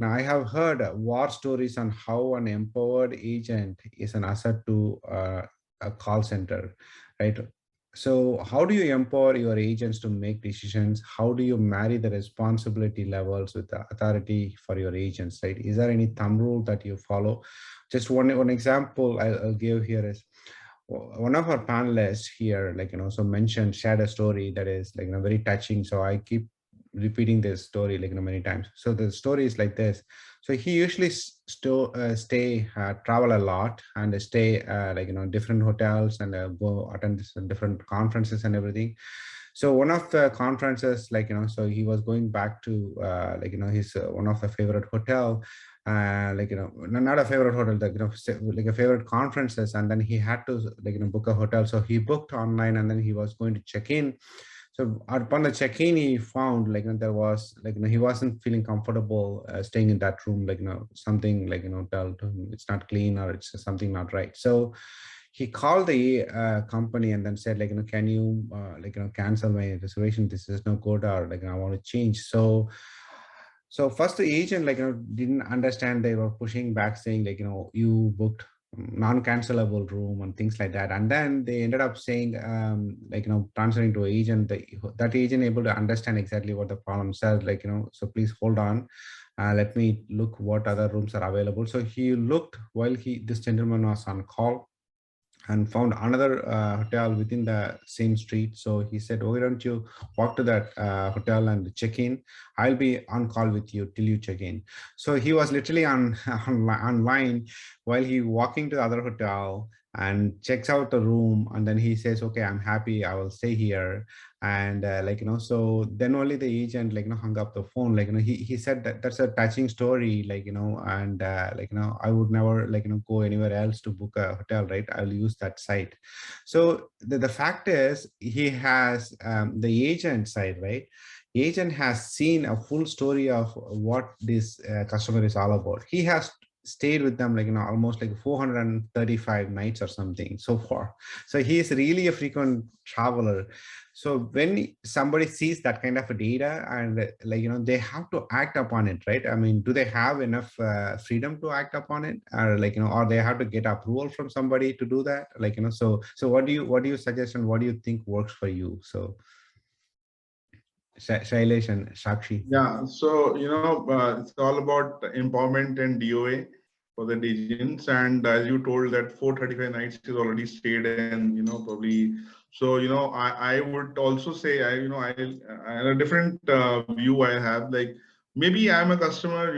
Now, I have heard war stories on how an empowered agent is an asset to a call center, right? So, how do you empower your agents to make decisions? How do you marry the responsibility levels with the authority for your agents, right? Is there any thumb rule that you follow? Just one example I'll give here is one of our panelists here, like, so mentioned, shared a story that is like, very touching. So I keep repeating this story, like, many times. So the story is like this. So he usually travel a lot and stay, like, different hotels and go attend different conferences and everything. So one of the conferences, like, so he was going back to, like, his one of the favorite hotel, like, not a favorite hotel, like, like a favorite conferences, and then he had to, like, book a hotel. So he booked online, and then he was going to check in. So upon the check-in, he found, like, there was, like, he wasn't feeling comfortable staying in that room, like, something, like, told him it's not clean or it's something not right. So he called the company and then said, like, can you like, cancel my reservation? This is no good, or like, I want to change. So first the agent, like, didn't understand. They were pushing back, saying, like, you booked non-cancelable room and things like that. And then they ended up saying, like, transferring to agent, that agent able to understand exactly what the problem says, like, so please hold on, let me look what other rooms are available. So he looked while this gentleman was on call, and found another hotel within the same street. So he said, why don't you walk to that hotel and check in? I'll be on call with you till you check in. So he was literally online while he walking to the other hotel and checks out the room, and then he says, okay, I'm happy, I will stay here. And like, so then only the agent, like, hung up the phone. Like, he said that that's a touching story, like, and like, I would never, like, go anywhere else to book a hotel, right? I'll use that site. So the fact is, he has the agent side, right? Agent has seen a full story of what this customer is all about. He has stayed with them, like, almost like 435 nights or something so far. So he is really a frequent traveler. So when somebody sees that kind of a data, and like, they have to act upon it, right? I mean, do they have enough freedom to act upon it, or like, or they have to get approval from somebody to do that, like, so what do you suggest, and what do you think works for you? So Sailesh and Sakshi. Yeah, so it's all about empowerment and DOA for the agents. And as you told that 435 nights is already stayed, and probably, so I would also say, I a different view I have. Like, maybe I'm a customer,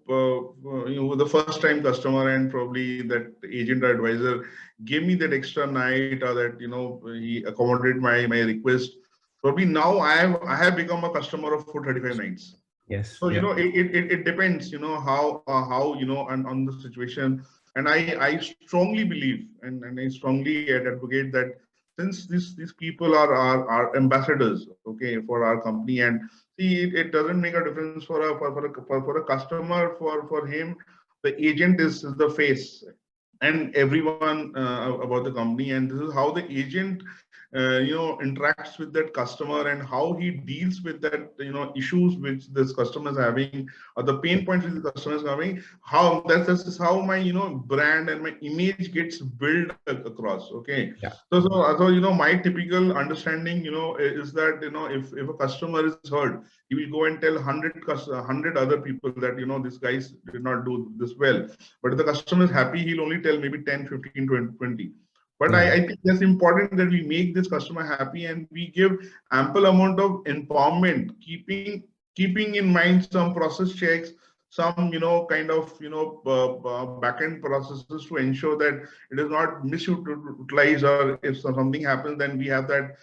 the first time customer, and probably that agent or advisor gave me that extra night, or that he accommodated my request. Probably now I have become a customer of 435 nights. Yes, So yeah. it depends, how on the situation. And I strongly believe, and I strongly advocate that, since these people are ambassadors, okay, for our company. And see, it doesn't make a difference for a customer. For him, the agent is the face and everyone about the company. And this is how the agent interacts with that customer, and how he deals with that issues which this customer is having, or the pain points which the customer is having. How that's is how my brand and my image gets built across. Okay, Yeah. so my typical understanding is that if a customer is hurt, he will go and tell 100 other people that this guys did not do this well. But if the customer is happy, he'll only tell maybe 10, 15, 20. But Yeah. I think that's important, that we make this customer happy, and we give ample amount of empowerment, keeping in mind some process checks, some kind of back-end processes, to ensure that it is not misutilized, or if something happens, then we have that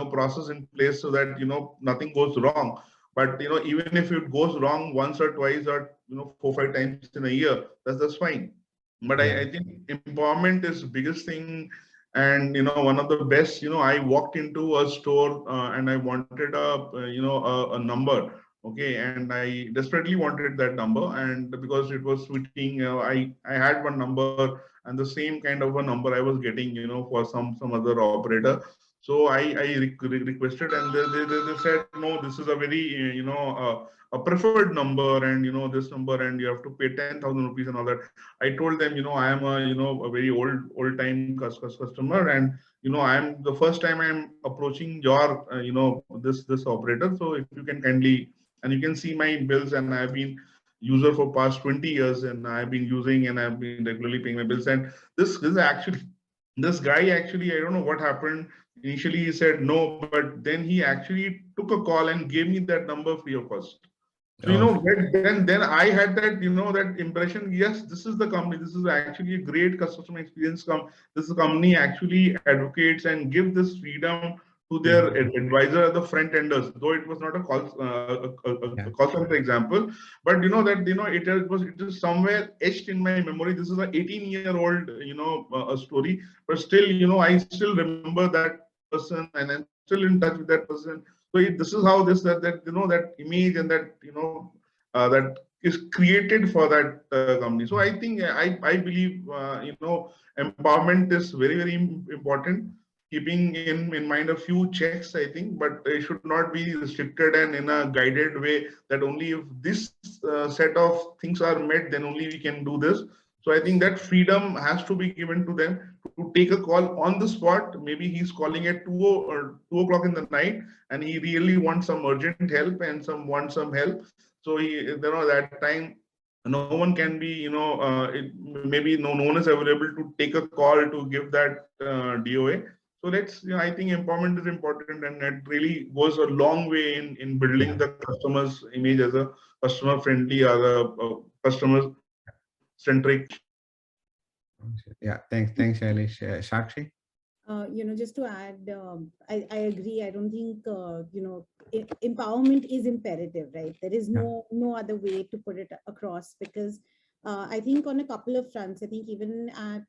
process in place, so that nothing goes wrong. But even if it goes wrong once or twice, or 4, 5 times in a year, that's fine. But Yeah. I think empowerment is biggest thing. And one of the best, I walked into a store, and I wanted a number. Okay, and I desperately wanted that number, and because it was switching, I had one number, and the same kind of a number I was getting for some other operator. So I requested, and they said, no, this is a very a preferred number, and this number, and you have to pay 10,000 rupees and all that. I told them, I am a a very old time customer, and I am the first time I am approaching your this operator. So if you can kindly, and you can see my bills, and I have been user for past 20 years, and I've been using, and I've been regularly paying my bills, and this actually, this guy actually, I don't know what happened. Initially, he said no, but then he actually took a call and gave me that number free of cost. So Oh, then I had that that impression. Yes, this is the company. This is actually a great customer experience. This company actually advocates and give this freedom to yeah, their advisor at the front enders. Though it was not a yeah, call center example, but it is somewhere etched in my memory. This is an 18-year-old a story, but still I still remember that person, and I'm still in touch with that person. So this is how that image and that that is created for that company. So I think I believe empowerment is very important, keeping in mind a few checks, I think, but it should not be restricted and in a guided way, that only if this set of things are met, then only we can do this. So I think that freedom has to be given to them to take a call on the spot. Maybe he's calling at 2 o'clock in the night, and he really wants some urgent help and wants some help. So that time no one can be maybe no one is available to take a call to give that DOA. So I think empowerment is important, and it really goes a long way in building yeah. the customer's image as a customer friendly, as a customer centric. Yeah, thanks, Sailesh. Sakshi? Just to add, I agree. I don't think, empowerment is imperative, right? There is Yeah, no other way to put it across, because I think on a couple of fronts, I think even at,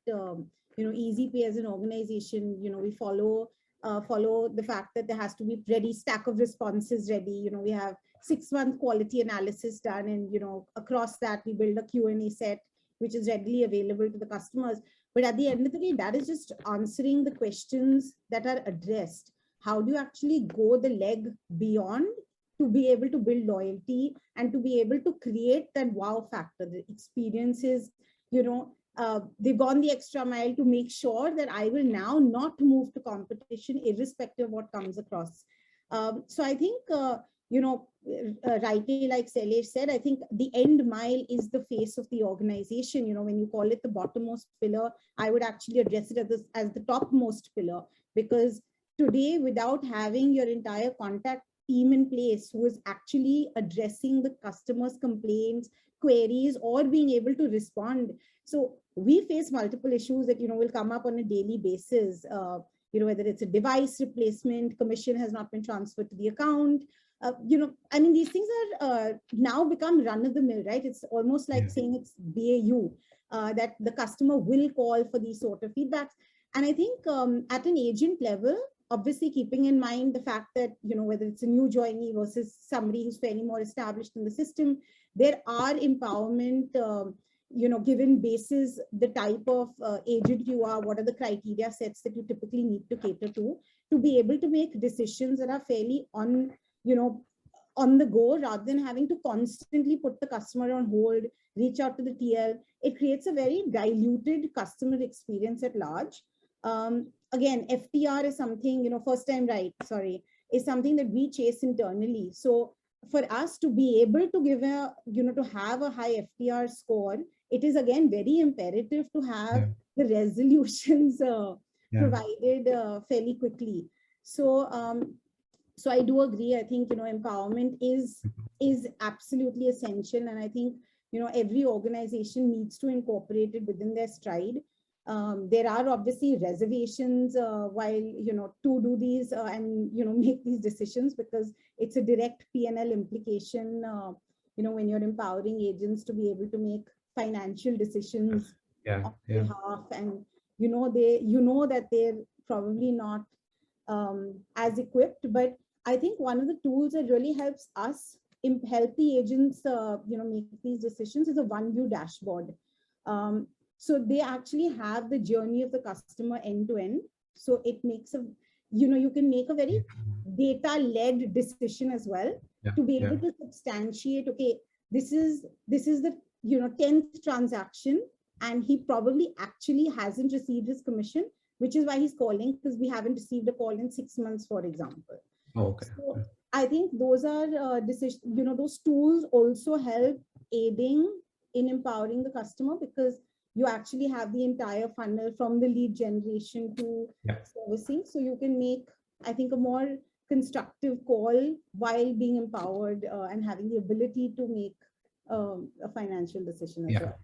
EasyPay as an organization, we follow the fact that there has to be ready stack of responses ready. We have 6-month quality analysis done, and, across that we build a Q&A set, which is readily available to the customers. But at the end of the day, that is just answering the questions that are addressed. How do you actually go the leg beyond to be able to build loyalty and to be able to create that wow factor? The experiences, they've gone the extra mile to make sure that I will now not move to competition irrespective of what comes across. So I think, rightly, like Sailesh said, I think the end mile is the face of the organization. When you call it the bottommost pillar, I would actually address it as the topmost pillar, because today, without having your entire contact team in place who is actually addressing the customer's complaints, queries, or being able to respond. So we face multiple issues that, will come up on a daily basis. Whether it's a device replacement, commission has not been transferred to the account. These things are now become run of the mill, right? It's almost like saying it's BAU, that the customer will call for these sort of feedbacks. And I think at an agent level, obviously keeping in mind the fact that, whether it's a new joinee versus somebody who's fairly more established in the system, there are empowerment, given basis the type of agent you are, what are the criteria sets that you typically need to cater to be able to make decisions that are fairly on the go, rather than having to constantly put the customer on hold, reach out to the TL. It creates a very diluted customer experience at large. Again, FTR is something, first time right, sorry, is something that we chase internally. So for us to be able to give to have a high FTR score, it is again very imperative to have the resolutions provided fairly quickly. So I do agree. I think, empowerment is absolutely essential. And I think, every organization needs to incorporate it within their stride. There are obviously reservations while, to do these and, make these decisions, because it's a direct P&L implication, when you're empowering agents to be able to make financial decisions on behalf. And, that they're probably not as equipped. But I think one of the tools that really helps us help the agents, make these decisions is a one-view dashboard. So they actually have the journey of the customer end to end. So it makes you can make a very data-led decision as well, to be able to substantiate, okay, this is the 10th transaction, and he probably actually hasn't received his commission, which is why he's calling, because we haven't received a call in 6 months, for example. Okay. So I think those are decisions, those tools also help aiding in empowering the customer, because you actually have the entire funnel from the lead generation to servicing. So you can make, I think, a more constructive call while being empowered and having the ability to make a financial decision as well.